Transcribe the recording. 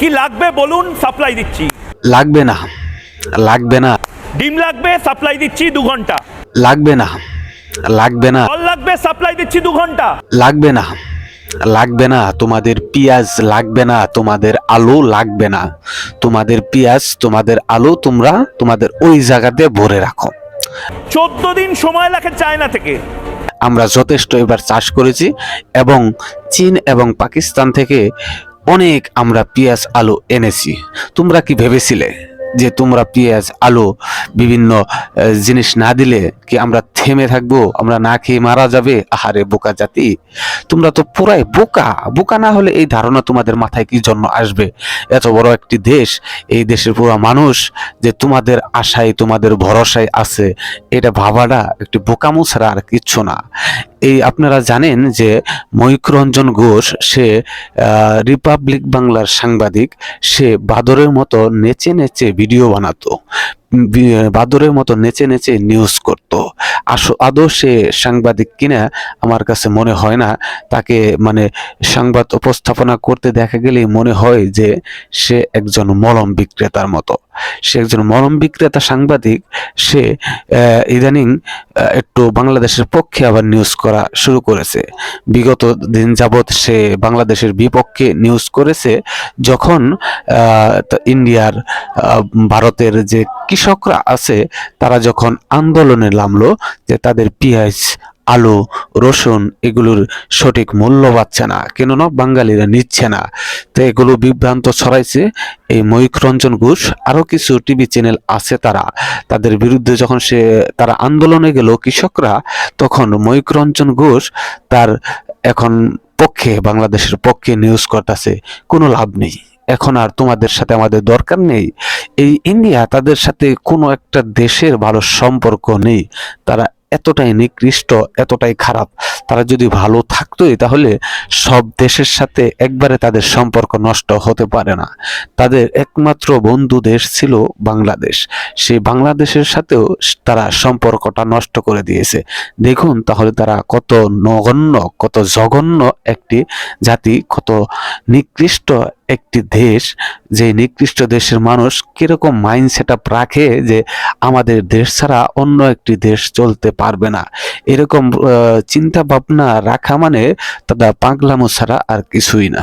কি লাগবে বলুন, সাপ্লাই দিচ্ছি। লাগবে না, লাগবে না, ডিম লাগবে, সাপ্লাই দিচ্ছি 2 ঘন্টা। লাগবে না, লাগবে না, ফল লাগবে, সাপ্লাই দিচ্ছি 2 ঘন্টা। লাগবে না, লাগবে না, তোমাদের পেঁয়াজ লাগবে না, তোমাদের আলু লাগবে না, তোমাদের পেঁয়াজ তোমাদের আলু তোমরা তোমাদের ওই জায়গাতে ভরে রাখো। 14 দিন সময় লাগে চায়না থেকে। আমরা যথেষ্ট এবার চাষ করেছি এবং চীন এবং পাকিস্তান থেকে অনেক আমরা পেঁয়াজ আলু এনেছি। তোমরা কি ভেবেছিলে যে তোমরা পেঁয়াজ আলু বিভিন্ন জিনিস না দিলে কি আমরা থেমে থাকবো, আমরা না খেয়ে মারা যাবে? আহারে বোকা জাতি, তোমরা তো পুরাই বোকা। বোকা না হলে এই ধারণা তোমাদের মাথায় কি জন্য আসবে? এত বড় একটি দেশ, এই দেশের পুরো মানুষ যে তোমাদের আশায় তোমাদের ভরসায় আছে, এটা ভাবাটা একটি বোকামো ছাড়া আর কিচ্ছু না। এই আপনারা জানেন যে ময়ূররঞ্জন ঘোষ সে রিপাবলিক বাংলার সাংবাদিক, সে বাদরের মতো নেচে নেচে ভিডিও বানাতো, বাদরের মতো নেচে নেচে নিউজ করত। আদৌ সে সাংবাদিক কিনা আমার কাছে মনে হয় না। তাকে মানে সংবাদ উপস্থাপনা করতে দেখা গেলেই মনে হয় যে সে একজন মলম বিক্রেতার মতো। সে একজন মলম বিক্রেতা সাংবাদিক। সে ইদানিং একটু বাংলাদেশের পক্ষে আবার নিউজ করা শুরু করেছে। বিগত দিন যাবৎ সে বাংলাদেশের বিপক্ষে নিউজ করেছে। যখন ইন্ডিয়ার ভারতের যে কৃষকরা আছে তারা যখন আন্দোলনে নামলো যে তাদের পেঁয়াজ আলু রসুন এগুলোর সঠিক মূল্য পাচ্ছে না, কেননা বাঙালিরা নিচ্ছে না, তো এগুলো বিভ্রান্ত ছড়াইছে এই ময়ূররঞ্জন ঘোষ। আরো কিছু টিভি চ্যানেল আছে, তাদের বিরুদ্ধে যখন তারা আন্দোলনে গেল কৃষকরা, তখন ময়ূররঞ্জন ঘোষ তার এখন পক্ষে বাংলাদেশের পক্ষে নিউজ করতেছে। কোনো লাভ নেই, এখন আর তোমাদের সাথে আমাদের দরকার নেই। এই ইন্ডিয়া, তাদের সাথে কোনো একটা দেশের ভালো সম্পর্ক নেই। তারা এতটাই নিকৃষ্ট, এতটাই খারাপ। তারা যদি ভালো থাকতোই তাহলে সব দেশের সাথে একবারে তাদের সম্পর্ক নষ্ট হতে পারে না। তাদের একমাত্র বন্ধু দেশ ছিল বাংলাদেশ। সেই বাংলাদেশের সাথেও তারা সম্পর্কটা নষ্ট করে দিয়েছে। দেখুন তাহলে তারা কত নগণ্য, কত জঘন্য একটি জাতি, কত নিকৃষ্ট একটি দেশ। যে নিকৃষ্ট দেশের মানুষ কিরকম মাইন্ড সেট আপ রাখে যে আমাদের দেশ ছাড়া অন্য একটি দেশ চলতে পারবে না, এরকম চিন্তা ভাবনা রাখা মানে তারা পাগলামো ছাড়া আর কিছুই না।